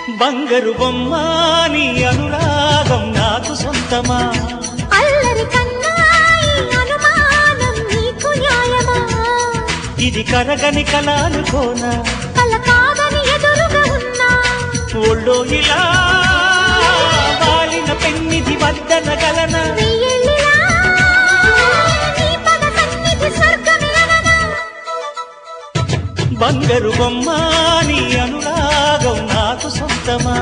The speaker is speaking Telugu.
బంగారు బొమ్మ నీ అనురాగం నాకు సొంతమా అల్లరి కన్నాయి అనుమానం నీకు న్యాయమా ఇది కరగని కల అనుకోనా కల కాదని ఎదురుగా ఉన్నా ఒళ్ళో ఇలా వాలిన పెన్నిది వద్దనగలనా వెయ్యేళ్ళిలా నీ పద సన్నిధి స్వర్గమిలననా బంగారు బొమ్మ నీ అనురాగం నాకు సొంతమా